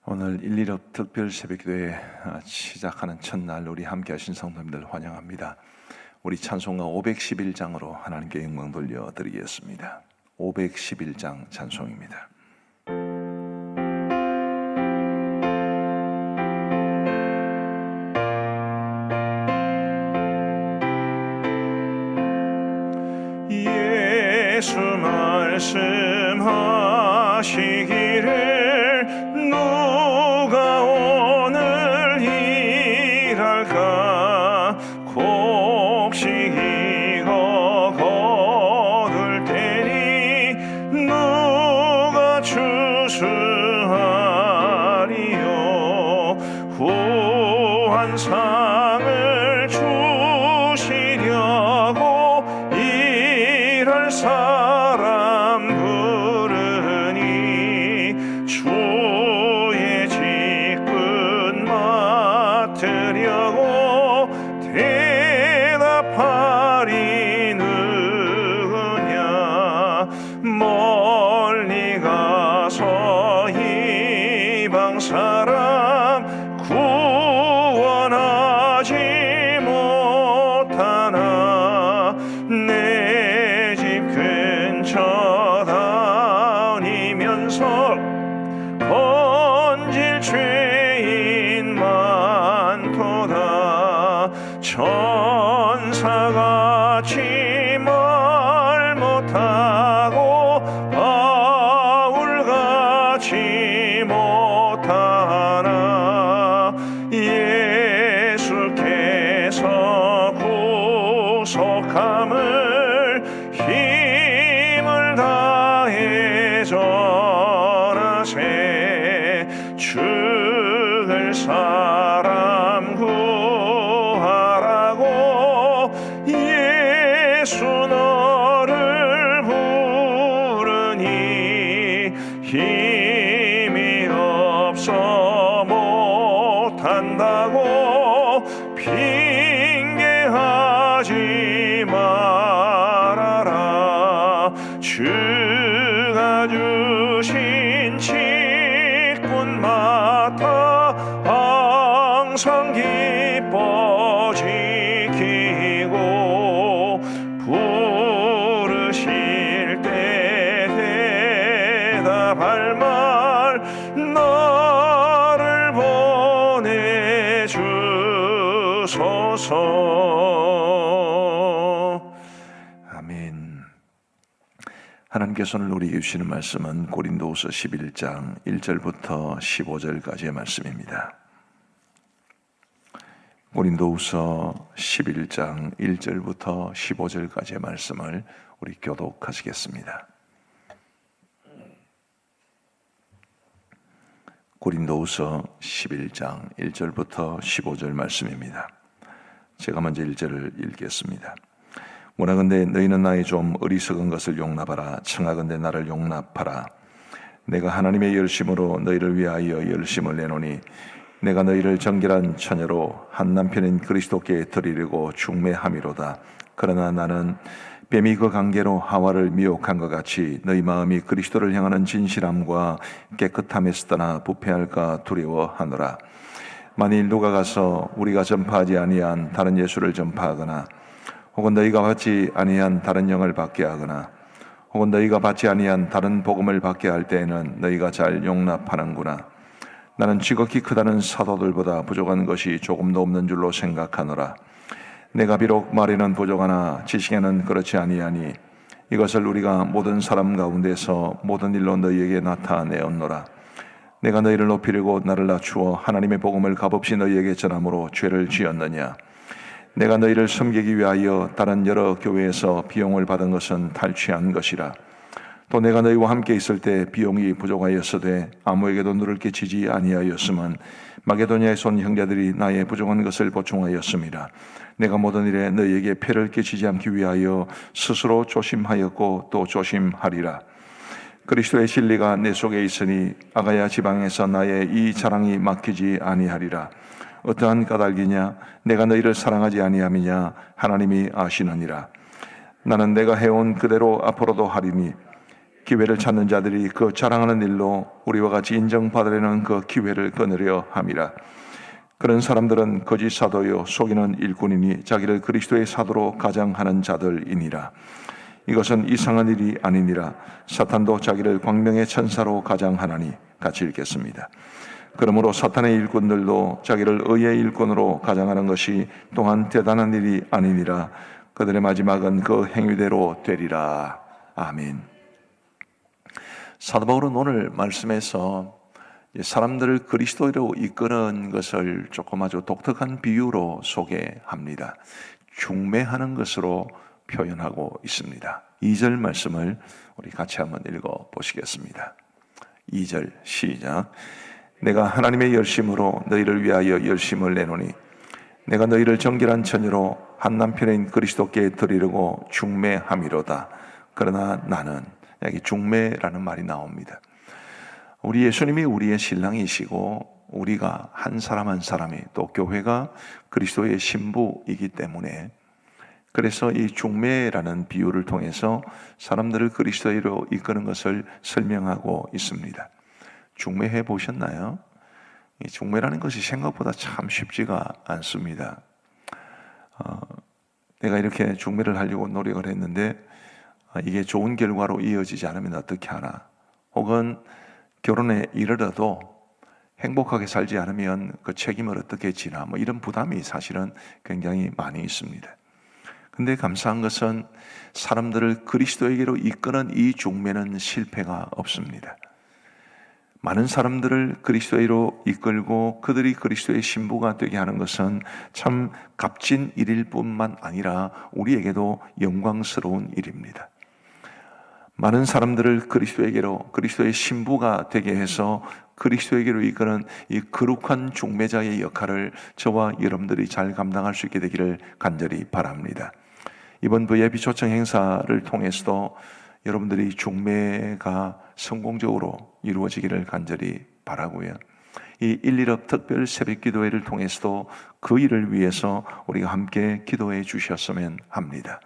오늘 1.15 특별 새벽기도회 시작하는 첫날 우리 함께 하신 성도님들 환영합니다. 우리 찬송가 511장으로 하나님께 영광 돌려드리겠습니다. 511장 찬송입니다. 예수 말씀하시기를 누가 오늘 일할까 곡식이고 거둘 테니 누가 추수하리요 구원상을 주시려고 일할 사람 부르니 주의 직분 맡으려고 대답하리 누구냐 멀리 가서 이방 사람 구원하지 못하나 내 집 근처 다니면서 건질 죄인 많도다 천사같이 말 못하고 바울같이 못하나 예수께서 구속함을 힘을 다해 전하세 죽을 사람 구하라고 예수 너를 부르니 힘이 없어 못한다고 핑계하지 말아라 주가 주신 직분 맡아 항상 기뻐 지키고 부르실 때 대답할 말 나를 보내주소서. 아멘. 하나님께서 오늘 우리에게 주시는 말씀은 고린도후서 11장 1절부터 15절까지의 말씀입니다. 고린도후서 11장 1절부터 15절까지의 말씀을 우리 교독하시겠습니다. 고린도후서 11장 1절부터 15절 말씀입니다. 제가 먼저 1절을 읽겠습니다. 원하건대 너희는 나의 좀 어리석은 것을 용납하라. 청하건대 나를 용납하라. 내가 하나님의 열심으로 너희를 위하여 열심을 내노니 내가 너희를 정결한 처녀로 한 남편인 그리스도께 드리려고 중매함이로다. 그러나 나는 뱀이 그 관계로 하와를 미혹한 것 같이 너희 마음이 그리스도를 향하는 진실함과 깨끗함에서 떠나 부패할까 두려워하노라. 만일 누가 가서 우리가 전파하지 아니한 다른 예수를 전파하거나 혹은 너희가 받지 아니한 다른 영을 받게 하거나 혹은 너희가 받지 아니한 다른 복음을 받게 할 때에는 너희가 잘 용납하는구나. 나는 지극히 크다는 사도들보다 부족한 것이 조금도 없는 줄로 생각하노라. 내가 비록 말에는 부족하나 지식에는 그렇지 아니하니 이것을 우리가 모든 사람 가운데서 모든 일로 너희에게 나타내었노라. 내가 너희를 높이려고 나를 낮추어 하나님의 복음을 값없이 너희에게 전함으로 죄를 지었느냐. 내가 너희를 섬기기 위하여 다른 여러 교회에서 비용을 받은 것은 탈취한 것이라. 또 내가 너희와 함께 있을 때 비용이 부족하였으되 아무에게도 누를 끼치지 아니하였음은 마게도냐에서 온 형제들이 나의 부족한 것을 보충하였음이라. 내가 모든 일에 너희에게 폐를 끼치지 않기 위하여 스스로 조심하였고 또 조심하리라. 그리스도의 진리가 내 속에 있으니 아가야 지방에서 나의 이 자랑이 막히지 아니하리라. 어떠한 까닭이냐? 내가 너희를 사랑하지 아니함이냐? 하나님이 아시느니라. 나는 내가 해온 그대로 앞으로도 하리니 기회를 찾는 자들이 그 자랑하는 일로 우리와 같이 인정받으려는 그 기회를 끊으려 함이라. 그런 사람들은 거짓 사도요 속이는 일꾼이니 자기를 그리스도의 사도로 가장하는 자들이니라. 이것은 이상한 일이 아니니라. 사탄도 자기를 광명의 천사로 가장하나니. 같이 읽겠습니다. 그러므로 사탄의 일꾼들도 자기를 의의 일꾼으로 가장하는 것이 또한 대단한 일이 아니니라. 그들의 마지막은 그 행위대로 되리라. 아멘. 사도 바울은 오늘 말씀에서 사람들을 그리스도로 이끄는 것을 조금 아주 독특한 비유로 소개합니다. 중매하는 것으로 표현하고 있습니다. 2절 말씀을 우리 같이 한번 읽어 보시겠습니다. 2절 시작. 내가 하나님의 열심으로 너희를 위하여 열심을 내노니 내가 너희를 정결한 처녀로 한 남편인 그리스도께 드리려고 중매함이로다. 그러나 나는, 여기 중매라는 말이 나옵니다. 우리 예수님이 우리의 신랑이시고 우리가 한 사람 한 사람이 또 교회가 그리스도의 신부이기 때문에, 그래서 이 중매라는 비유를 통해서 사람들을 그리스도로 이끄는 것을 설명하고 있습니다. 중매해 보셨나요? 이 중매라는 것이 생각보다 참 쉽지가 않습니다. 내가 이렇게 중매를 하려고 노력을 했는데 이게 좋은 결과로 이어지지 않으면 어떻게 하나, 혹은 결혼에 이르러도 행복하게 살지 않으면 그 책임을 어떻게 지나, 뭐 이런 부담이 사실은 굉장히 많이 있습니다. 근데 감사한 것은 사람들을 그리스도에게로 이끄는 이 중매는 실패가 없습니다. 많은 사람들을 그리스도로 이끌고 그들이 그리스도의 신부가 되게 하는 것은 참 값진 일일 뿐만 아니라 우리에게도 영광스러운 일입니다. 많은 사람들을 그리스도에게로, 그리스도의 신부가 되게 해서 그리스도에게로 이끄는 이 거룩한 중매자의 역할을 저와 여러분들이 잘 감당할 수 있게 되기를 간절히 바랍니다. 이번 VIP 초청 행사를 통해서도 여러분들이 중매가 성공적으로 이루어지기를 간절히 바라고요. 이 1.1업 특별 새벽 기도회를 통해서도 그 일을 위해서 우리가 함께 기도해 주셨으면 합니다.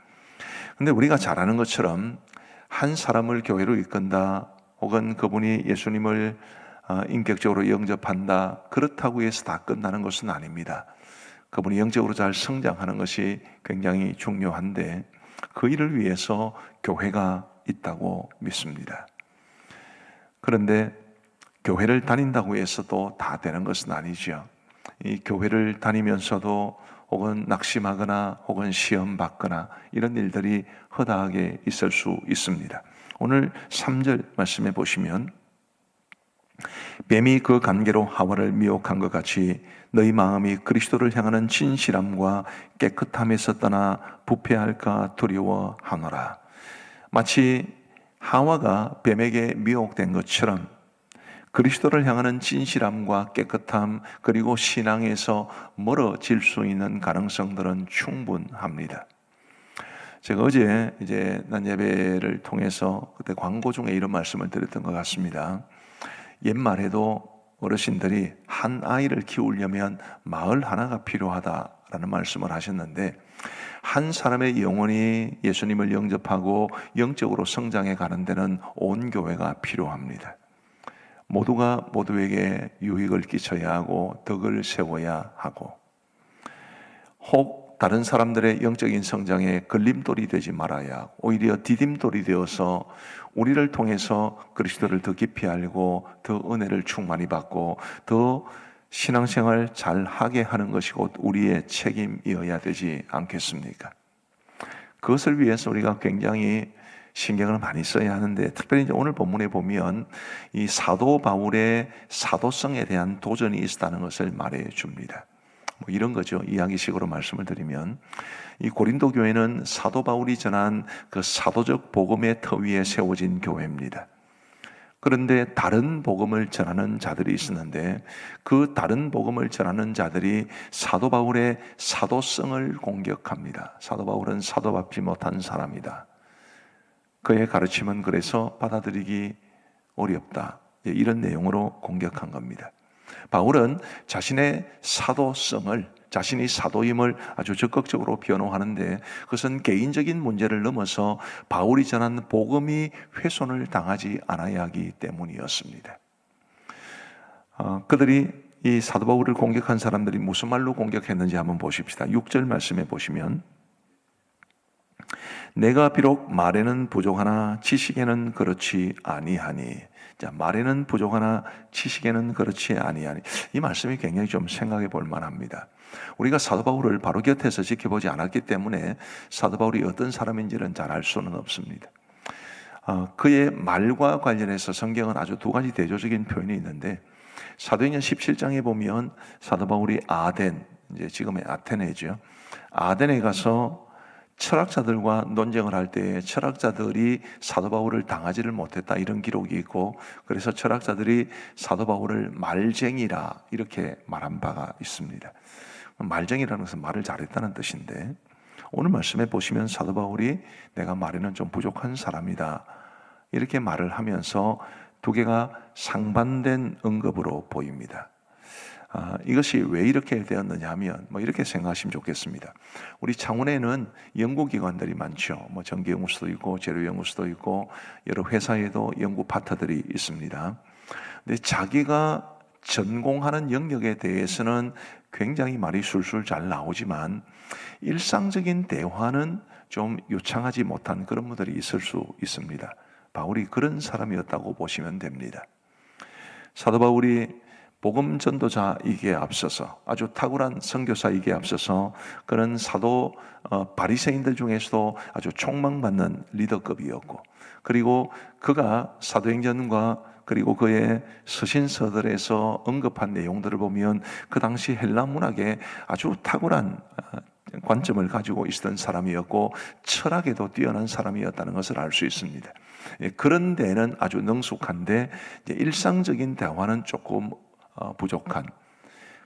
근데 우리가 잘 아는 것처럼 한 사람을 교회로 이끈다, 혹은 그분이 예수님을 인격적으로 영접한다, 그렇다고 해서 다 끝나는 것은 아닙니다. 그분이 영적으로 잘 성장하는 것이 굉장히 중요한데 그 일을 위해서 교회가 있다고 믿습니다. 그런데 교회를 다닌다고 해서도 다 되는 것은 아니죠. 이 교회를 다니면서도 혹은 낙심하거나 혹은 시험 받거나 이런 일들이 허다하게 있을 수 있습니다. 오늘 3절 말씀해 보시면 뱀이 그 관계로 하와를 미혹한 것 같이 너희 마음이 그리스도를 향하는 진실함과 깨끗함에서 떠나 부패할까 두려워하노라. 마치 하와가 뱀에게 미혹된 것처럼 그리스도를 향하는 진실함과 깨끗함, 그리고 신앙에서 멀어질 수 있는 가능성들은 충분합니다. 제가 어제 낮 예배를 통해서 그때 광고 중에 이런 말씀을 드렸던 것 같습니다. 옛말에도 어르신들이 한 아이를 키우려면 마을 하나가 필요하다라는 말씀을 하셨는데, 한 사람의 영혼이 예수님을 영접하고 영적으로 성장해 가는 데는 온 교회가 필요합니다. 모두가 모두에게 유익을 끼쳐야 하고 덕을 세워야 하고, 혹 다른 사람들의 영적인 성장에 걸림돌이 되지 말아야 하고, 오히려 디딤돌이 되어서 우리를 통해서 그리스도를 더 깊이 알고 더 은혜를 충만히 받고 더 신앙생활 잘 하게 하는 것이 곧 우리의 책임이어야 되지 않겠습니까? 그것을 위해서 우리가 굉장히 신경을 많이 써야 하는데, 특별히 이제 오늘 본문에 보면 이 사도 바울의 사도성에 대한 도전이 있었다는 것을 말해 줍니다. 뭐 이런 거죠. 이야기식으로 말씀을 드리면, 이 고린도 교회는 사도 바울이 전한 그 사도적 복음의 터 위에 세워진 교회입니다. 그런데 다른 복음을 전하는 자들이 있었는데 그 다른 복음을 전하는 자들이 사도 바울의 사도성을 공격합니다. 사도 바울은 사도받지 못한 사람이다. 그의 가르침은 그래서 받아들이기 어렵다. 이런 내용으로 공격한 겁니다. 바울은 자신의 사도성을, 자신이 사도임을 아주 적극적으로 변호하는데, 그것은 개인적인 문제를 넘어서 바울이 전한 복음이 훼손을 당하지 않아야 하기 때문이었습니다. 그들이 이 사도 바울을 공격한 사람들이 무슨 말로 공격했는지 한번 보십시다. 6절 말씀에 보시면, 내가 비록 말에는 부족하나 지식에는 그렇지 아니하니. 자, 말에는 부족하나 지식에는 그렇지 아니하니. 이 말씀이 굉장히 좀 생각해 볼 만합니다. 우리가 사도 바울을 바로 곁에서 지켜보지 않았기 때문에 사도 바울이 어떤 사람인지는 잘 알 수는 없습니다. 그의 말과 관련해서 성경은 아주 두 가지 대조적인 표현이 있는데, 사도행전 17장에 보면 사도 바울이 아덴, 이제 지금의 아테네죠, 아덴에 가서 철학자들과 논쟁을 할 때 철학자들이 사도 바울을 당하지를 못했다, 이런 기록이 있고, 그래서 철학자들이 사도 바울을 말쟁이라 이렇게 말한 바가 있습니다. 말쟁이라는 것은 말을 잘했다는 뜻인데, 오늘 말씀에 보시면 사도 바울이 내가 말에는 좀 부족한 사람이다 이렇게 말을 하면서 두 개가 상반된 언급으로 보입니다. 이것이 왜 이렇게 되었느냐 하면 이렇게 생각하시면 좋겠습니다. 우리 창원에는 연구기관들이 많죠. 전기연구소도 있고 재료연구소도 있고 여러 회사에도 연구 파트들이 있습니다. 근데 자기가 전공하는 영역에 대해서는 굉장히 말이 술술 잘 나오지만 일상적인 대화는 좀 요창하지 못한 그런 분들이 있을 수 있습니다. 바울이 그런 사람이었다고 보시면 됩니다. 사도 바울이 복음 전도자이기에 앞서서, 아주 탁월한 선교사이기에 앞서서 그는 사도 바리새인들 중에서도 아주 촉망받는 리더급이었고, 그리고 그가 사도행전과 그리고 그의 서신서들에서 언급한 내용들을 보면 그 당시 헬라 문학에 아주 탁월한 관점을 가지고 있었던 사람이었고 철학에도 뛰어난 사람이었다는 것을 알 수 있습니다. 그런 데는 아주 능숙한데 일상적인 대화는 조금 부족한.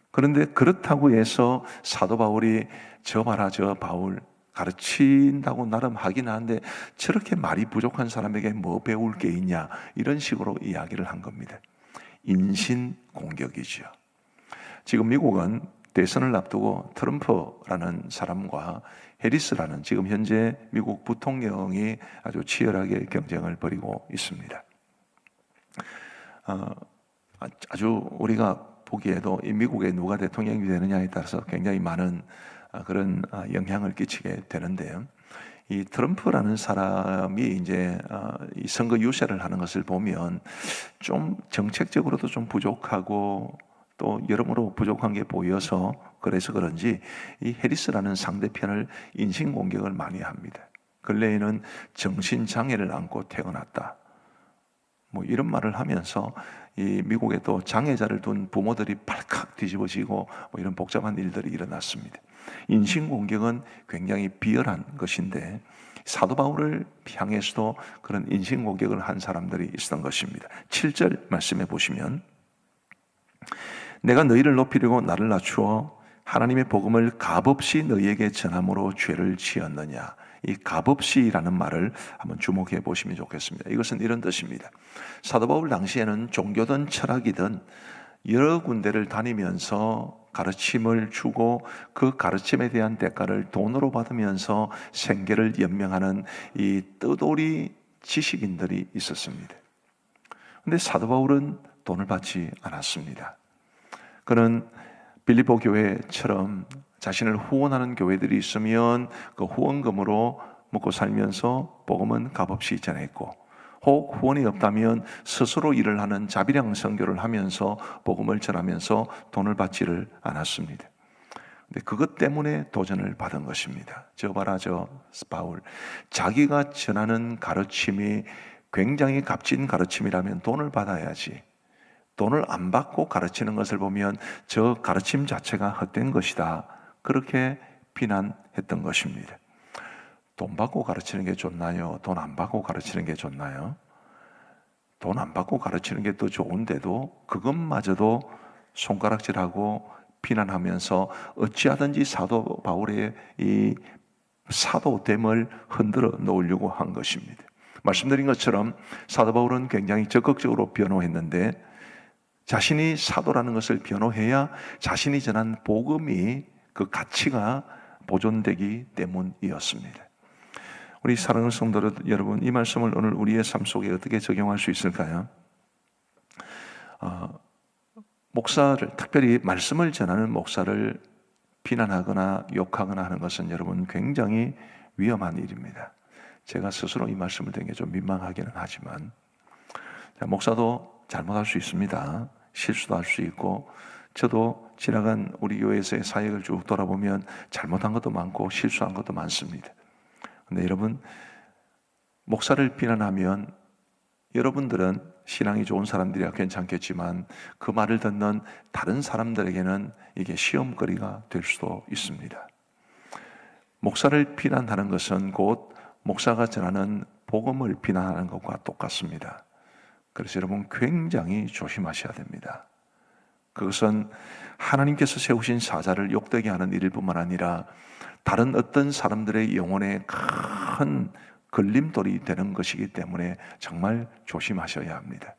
그런데 그렇다고 해서 사도 바울이 저 봐라 저 바울 가르친다고 나름 하긴 하는데 저렇게 말이 부족한 사람에게 뭐 배울 게 있냐, 이런 식으로 이야기를 한 겁니다. 인신공격이죠. 지금 미국은 대선을 앞두고 트럼프라는 사람과 해리스라는 지금 현재 미국 부통령이 아주 치열하게 경쟁을 벌이고 있습니다. 아주 우리가 보기에도 이 미국에 누가 대통령이 되느냐에 따라서 굉장히 많은 그런 영향을 끼치게 되는데요. 이 트럼프라는 사람이 이제 이 선거 유세를 하는 것을 보면 좀 정책적으로도 좀 부족하고 또 여러모로 부족한 게 보여서 그래서 그런지 이 해리스라는 상대편을 인신공격을 많이 합니다. 근래에는 정신장애를 안고 태어났다, 이런 말을 하면서 이 미국에 또 장애자를 둔 부모들이 발칵 뒤집어지고 이런 복잡한 일들이 일어났습니다. 인신공격은 굉장히 비열한 것인데 사도 바울을 향해서도 그런 인신공격을 한 사람들이 있었던 것입니다. 7절 말씀해 보시면, 내가 너희를 높이려고 나를 낮추어 하나님의 복음을 값없이 너희에게 전함으로 죄를 지었느냐. 이 값없이라는 말을 한번 주목해 보시면 좋겠습니다. 이것은 이런 뜻입니다. 사도 바울 당시에는 종교든 철학이든 여러 군데를 다니면서 가르침을 주고 그 가르침에 대한 대가를 돈으로 받으면서 생계를 연명하는 이 떠돌이 지식인들이 있었습니다. 그런데 사도 바울은 돈을 받지 않았습니다. 그는 빌립보 교회처럼 자신을 후원하는 교회들이 있으면 그 후원금으로 먹고 살면서 복음은 값없이 전했고, 혹 후원이 없다면 스스로 일을 하는 자비량 선교를 하면서 복음을 전하면서 돈을 받지를 않았습니다. 근데 그것 때문에 도전을 받은 것입니다. 저 봐라 저 바울, 자기가 전하는 가르침이 굉장히 값진 가르침이라면 돈을 받아야지, 돈을 안 받고 가르치는 것을 보면 저 가르침 자체가 헛된 것이다, 그렇게 비난했던 것입니다. 돈 받고 가르치는 게 좋나요? 돈 안 받고 가르치는 게 좋나요? 돈 안 받고 가르치는 게 더 좋은데도 그것마저도 손가락질하고 비난하면서 어찌하든지 사도 바울의 이 사도됨을 흔들어 놓으려고 한 것입니다. 말씀드린 것처럼 사도 바울은 굉장히 적극적으로 변호했는데 자신이 사도라는 것을 변호해야 자신이 전한 복음이 그 가치가 보존되기 때문이었습니다. 우리 사랑하는 성도 여러분, 이 말씀을 오늘 우리의 삶 속에 어떻게 적용할 수 있을까요? 목사를, 특별히 말씀을 전하는 목사를 비난하거나 욕하거나 하는 것은 여러분 굉장히 위험한 일입니다. 제가 스스로 이 말씀을 되게 좀 민망하기는 하지만, 목사도 잘못할 수 있습니다. 실수도 할 수 있고, 저도 지나간 우리 교회에서의 사역을 쭉 돌아보면 잘못한 것도 많고 실수한 것도 많습니다. 근데 여러분, 목사를 비난하면 여러분들은 신앙이 좋은 사람들이야 괜찮겠지만 그 말을 듣는 다른 사람들에게는 이게 시험거리가 될 수도 있습니다. 목사를 비난하는 것은 곧 목사가 전하는 복음을 비난하는 것과 똑같습니다. 그래서 여러분 굉장히 조심하셔야 됩니다. 그것은 하나님께서 세우신 사자를 욕되게 하는 일일 뿐만 아니라 다른 어떤 사람들의 영혼에 큰 걸림돌이 되는 것이기 때문에 정말 조심하셔야 합니다.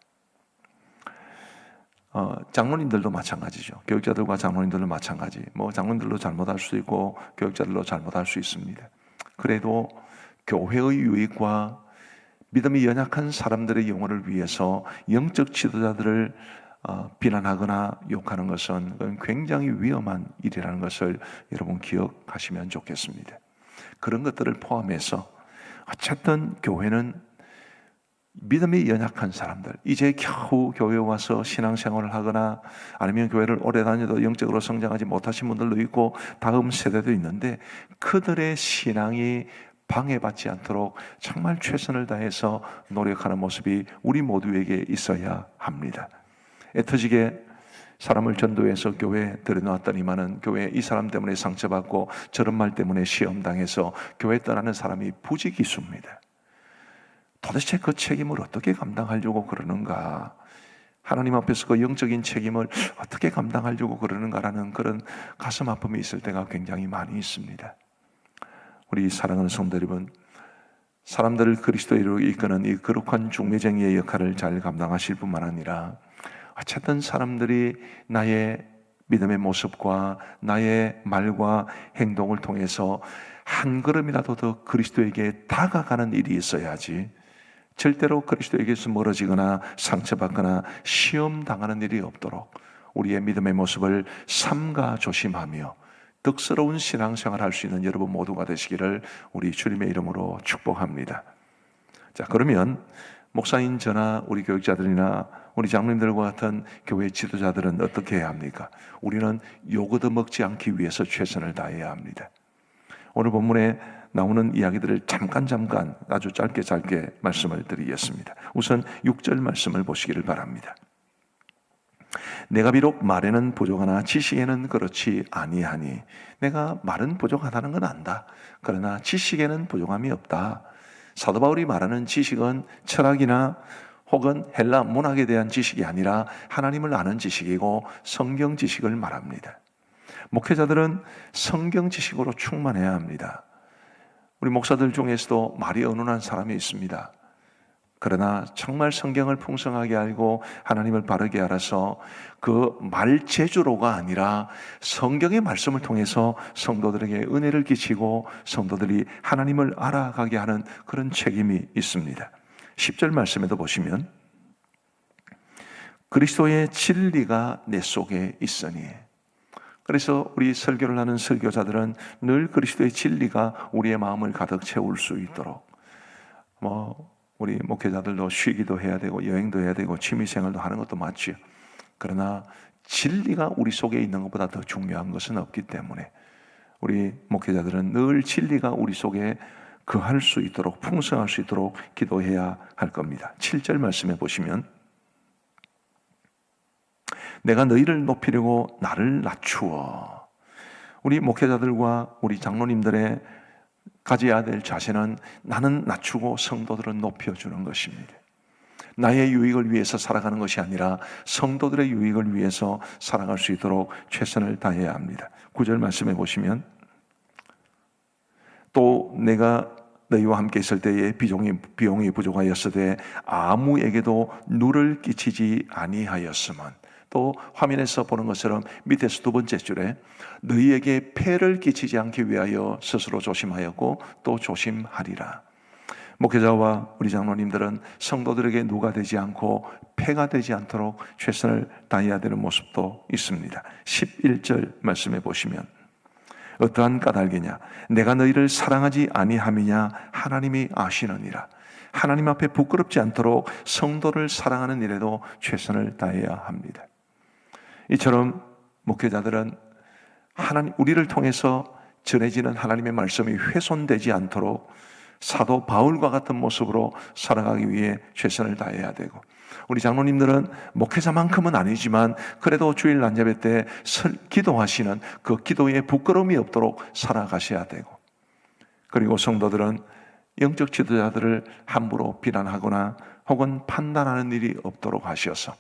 장로님들도 마찬가지죠. 교육자들과 장로님들도 마찬가지. 장로님들도 잘못할 수 있고 교육자들도 잘못할 수 있습니다. 그래도 교회의 유익과 믿음이 연약한 사람들의 영혼을 위해서 영적 지도자들을 비난하거나 욕하는 것은 굉장히 위험한 일이라는 것을 여러분 기억하시면 좋겠습니다. 그런 것들을 포함해서 어쨌든 교회는 믿음이 연약한 사람들, 이제 겨우 교회에 와서 신앙생활을 하거나 아니면 교회를 오래 다녀도 영적으로 성장하지 못하신 분들도 있고 다음 세대도 있는데, 그들의 신앙이 방해받지 않도록 정말 최선을 다해서 노력하는 모습이 우리 모두에게 있어야 합니다. 애터지게 사람을 전도해서 교회에 들여놓았더니만은 교회에 이 사람 때문에 상처받고 저런 말 때문에 시험당해서 교회 떠나는 사람이 부지기수입니다. 도대체 그 책임을 어떻게 감당하려고 그러는가? 하나님 앞에서 그 영적인 책임을 어떻게 감당하려고 그러는가라는 그런 가슴 아픔이 있을 때가 굉장히 많이 있습니다. 우리 사랑하는 성도 여러분, 사람들을 그리스도로 이끄는 이 거룩한 중매쟁이의 역할을 잘 감당하실 뿐만 아니라 어쨌든 사람들이 나의 믿음의 모습과 나의 말과 행동을 통해서 한 걸음이라도 더 그리스도에게 다가가는 일이 있어야지, 절대로 그리스도에게서 멀어지거나 상처받거나 시험당하는 일이 없도록 우리의 믿음의 모습을 삼가 조심하며 덕스러운 신앙생활을 할 수 있는 여러분 모두가 되시기를 우리 주님의 이름으로 축복합니다. 자, 그러면 목사님 저나 우리 교육자들이나 우리 장로님들과 같은 교회 지도자들은 어떻게 해야 합니까? 우리는 요거도 먹지 않기 위해서 최선을 다해야 합니다. 오늘 본문에 나오는 이야기들을 잠깐 아주 짧게 말씀을 드리겠습니다. 우선 6절 말씀을 보시기를 바랍니다. 내가 비록 말에는 부족하나 지식에는 그렇지 아니하니. 내가 말은 부족하다는 건 안다. 그러나 지식에는 부족함이 없다. 사도 바울이 말하는 지식은 철학이나 혹은 헬라 문학에 대한 지식이 아니라 하나님을 아는 지식이고 성경 지식을 말합니다. 목회자들은 성경 지식으로 충만해야 합니다. 우리 목사들 중에서도 말이 어눌한 사람이 있습니다. 그러나 정말 성경을 풍성하게 알고 하나님을 바르게 알아서 그 말재주로가 아니라 성경의 말씀을 통해서 성도들에게 은혜를 끼치고 성도들이 하나님을 알아가게 하는 그런 책임이 있습니다. 10절 말씀에도 보시면 그리스도의 진리가 내 속에 있으니. 그래서 우리 설교를 하는 설교자들은 늘 그리스도의 진리가 우리의 마음을 가득 채울 수 있도록, 우리 목회자들도 쉬기도 해야 되고 여행도 해야 되고 취미생활도 하는 것도 맞지요. 그러나 진리가 우리 속에 있는 것보다 더 중요한 것은 없기 때문에 우리 목회자들은 늘 진리가 우리 속에 거할 수 있도록, 풍성할 수 있도록 기도해야 할 겁니다. 7절 말씀해 보시면 내가 너희를 높이려고 나를 낮추어. 우리 목회자들과 우리 장로님들의 가져야 될 자세는 나는 낮추고 성도들은 높여주는 것입니다. 나의 유익을 위해서 살아가는 것이 아니라 성도들의 유익을 위해서 살아갈 수 있도록 최선을 다해야 합니다. 9절 말씀해 보시면 또 내가 너희와 함께 있을 때에 비용이 부족하였으되 아무에게도 누를 끼치지 아니하였으면. 또 화면에서 보는 것처럼 밑에서 두 번째 줄에 너희에게 폐를 끼치지 않기 위하여 스스로 조심하였고 또 조심하리라. 목회자와 우리 장로님들은 성도들에게 누가 되지 않고 폐가 되지 않도록 최선을 다해야 되는 모습도 있습니다. 11절 말씀해 보시면 어떠한 까닭이냐? 내가 너희를 사랑하지 아니함이냐? 하나님이 아시느니라. 하나님 앞에 부끄럽지 않도록 성도를 사랑하는 일에도 최선을 다해야 합니다. 이처럼 목회자들은 우리를 통해서 전해지는 하나님의 말씀이 훼손되지 않도록 사도 바울과 같은 모습으로 살아가기 위해 최선을 다해야 되고, 우리 장로님들은 목회자만큼은 아니지만 그래도 주일 난예배 때 기도하시는 그 기도에 부끄러움이 없도록 살아가셔야 되고, 그리고 성도들은 영적 지도자들을 함부로 비난하거나 혹은 판단하는 일이 없도록 하셔서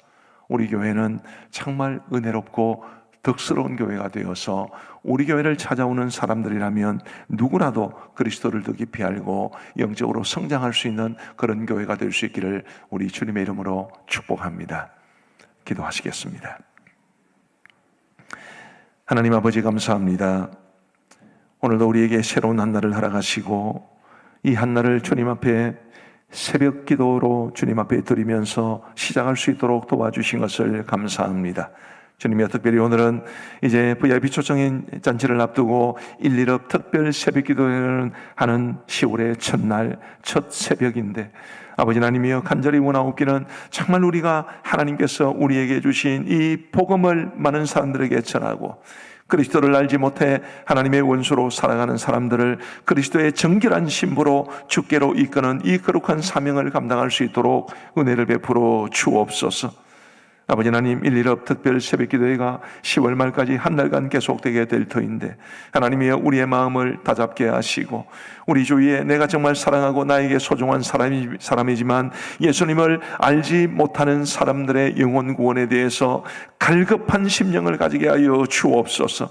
우리 교회는 정말 은혜롭고 덕스러운 교회가 되어서 우리 교회를 찾아오는 사람들이라면 누구라도 그리스도를 더 깊이 알고 영적으로 성장할 수 있는 그런 교회가 될 수 있기를 우리 주님의 이름으로 축복합니다. 기도하시겠습니다. 하나님 아버지 감사합니다. 오늘도 우리에게 새로운 한 날을 허락하시고 이 한 날을 주님 앞에 새벽 기도로 주님 앞에 드리면서 시작할 수 있도록 도와주신 것을 감사합니다. 주님이여, 특별히 오늘은 이제 VIP 초청인 잔치를 앞두고 1.1업 특별 새벽 기도를 하는 10월의 첫날, 첫 새벽인데 아버지 하나님이여, 간절히 원하옵기는 정말 우리가 하나님께서 우리에게 주신 이 복음을 많은 사람들에게 전하고 그리스도를 알지 못해 하나님의 원수로 살아가는 사람들을 그리스도의 정결한 신부로 주께로 이끄는 이 거룩한 사명을 감당할 수 있도록 은혜를 베풀어 주옵소서. 아버지 하나님, 1.1업 특별 새벽기도회가 10월 말까지 한 달간 계속되게 될 터인데 하나님이여, 우리의 마음을 다잡게 하시고 우리 주위에 내가 정말 사랑하고 나에게 소중한 사람이지만 예수님을 알지 못하는 사람들의 영혼 구원에 대해서 갈급한 심령을 가지게 하여 주옵소서.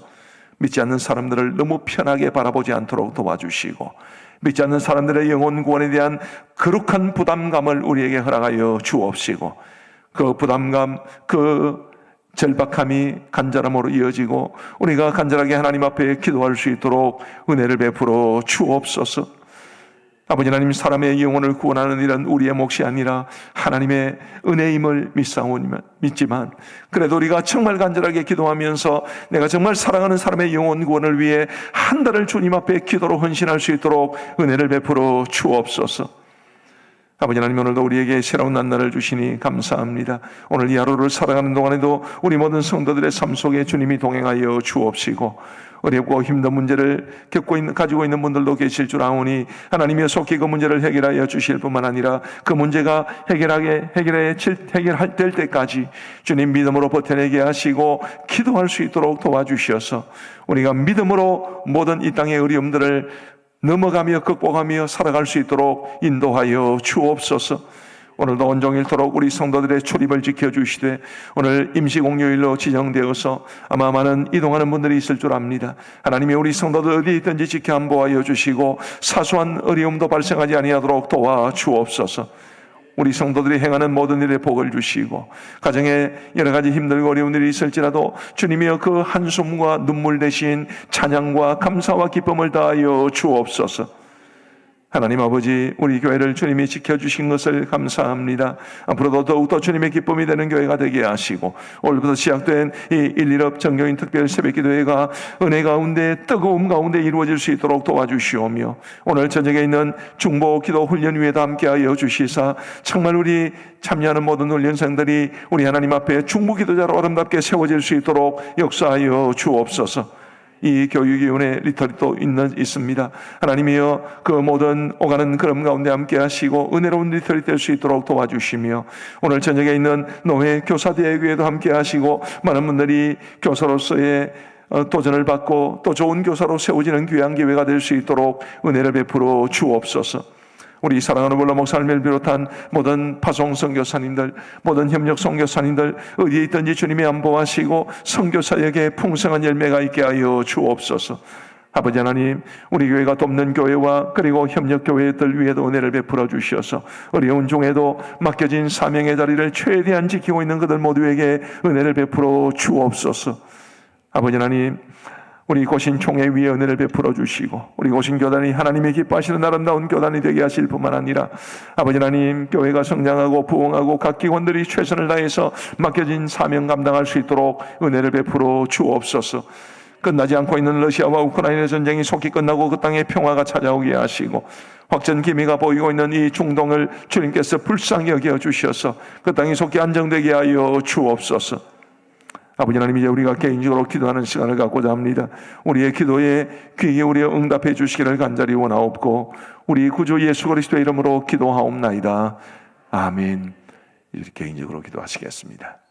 믿지 않는 사람들을 너무 편하게 바라보지 않도록 도와주시고 믿지 않는 사람들의 영혼 구원에 대한 거룩한 부담감을 우리에게 허락하여 주옵시고 그 부담감, 그 절박함이 간절함으로 이어지고 우리가 간절하게 하나님 앞에 기도할 수 있도록 은혜를 베풀어 주옵소서. 아버지 하나님, 사람의 영혼을 구원하는 일은 우리의 몫이 아니라 하나님의 은혜임을 믿지만 그래도 우리가 정말 간절하게 기도하면서 내가 정말 사랑하는 사람의 영혼 구원을 위해 한 달을 주님 앞에 기도로 헌신할 수 있도록 은혜를 베풀어 주옵소서. 아버지 하나님, 오늘도 우리에게 새로운 난날을 주시니 감사합니다. 오늘 이 하루를 살아가는 동안에도 우리 모든 성도들의 삶 속에 주님이 동행하여 주옵시고 어렵고 힘든 문제를 가지고 있는 분들도 계실 줄 아오니 하나님의 속히 그 문제를 해결하여 주실 뿐만 아니라 그 문제가 해결될 때까지 주님 믿음으로 버텨내게 하시고 기도할 수 있도록 도와주셔서 우리가 믿음으로 모든 이 땅의 어려움들을 넘어가며 극복하며 살아갈 수 있도록 인도하여 주옵소서. 오늘도 온종일토록 우리 성도들의 출입을 지켜주시되 오늘 임시공휴일로 지정되어서 아마 많은 이동하는 분들이 있을 줄 압니다. 하나님이 우리 성도들 어디 있든지 지켜 안보하여 주시고 사소한 어려움도 발생하지 아니하도록 도와주옵소서. 우리 성도들이 행하는 모든 일에 복을 주시고 가정에 여러 가지 힘들고 어려운 일이 있을지라도 주님이여, 그 한숨과 눈물 대신 찬양과 감사와 기쁨을 다하여 주옵소서. 하나님 아버지, 우리 교회를 주님이 지켜주신 것을 감사합니다. 앞으로도 더욱더 주님의 기쁨이 되는 교회가 되게 하시고 오늘부터 시작된 이 1.1업 정교인 특별 새벽기도회가 은혜 가운데 뜨거움 가운데 이루어질 수 있도록 도와주시오며 오늘 저녁에 있는 중보 기도 훈련 위에도 함께하여 주시사 정말 우리 참여하는 모든 훈련생들이 우리 하나님 앞에 중보 기도자로 아름답게 세워질 수 있도록 역사하여 주옵소서. 이 교육위원회 리터리도 있습니다. 하나님이여, 그 모든 오가는 걸음 가운데 함께 하시고 은혜로운 리터리 될 수 있도록 도와주시며 오늘 저녁에 있는 노회 교사대회에도 함께 하시고 많은 분들이 교사로서의 도전을 받고 또 좋은 교사로 세워지는 귀한 기회가 될 수 있도록 은혜를 베풀어 주옵소서. 우리 사랑하는 볼라 목사님을 비롯한 모든 파송 선교사님들, 모든 협력 선교사님들 어디에 있든지 주님이 안보하시고 선교사에게 풍성한 열매가 있게 하여 주옵소서. 아버지 하나님, 우리 교회가 돕는 교회와 그리고 협력 교회들 위에도 은혜를 베풀어 주시어서 어려운 중에도 맡겨진 사명의 자리를 최대한 지키고 있는 그들 모두에게 은혜를 베풀어 주옵소서. 아버지 하나님, 우리 고신 총회 위에 은혜를 베풀어 주시고 우리 고신 교단이 하나님의 기뻐하시는 아름다운 교단이 되게 하실 뿐만 아니라 아버지 하나님, 교회가 성장하고 부흥하고 각 기관들이 최선을 다해서 맡겨진 사명 감당할 수 있도록 은혜를 베풀어 주옵소서. 끝나지 않고 있는 러시아와 우크라이나 전쟁이 속히 끝나고 그 땅에 평화가 찾아오게 하시고 확전 기미가 보이고 있는 이 중동을 주님께서 불쌍히 여겨 주셔서 그 땅이 속히 안정되게 하여 주옵소서. 아버지 하나님, 이제 우리가 개인적으로 기도하는 시간을 갖고자 합니다. 우리의 기도에 귀 기울여 응답해 주시기를 간절히 원하옵고 우리 구주 예수 그리스도의 이름으로 기도하옵나이다. 아멘. 이렇게 개인적으로 기도하시겠습니다.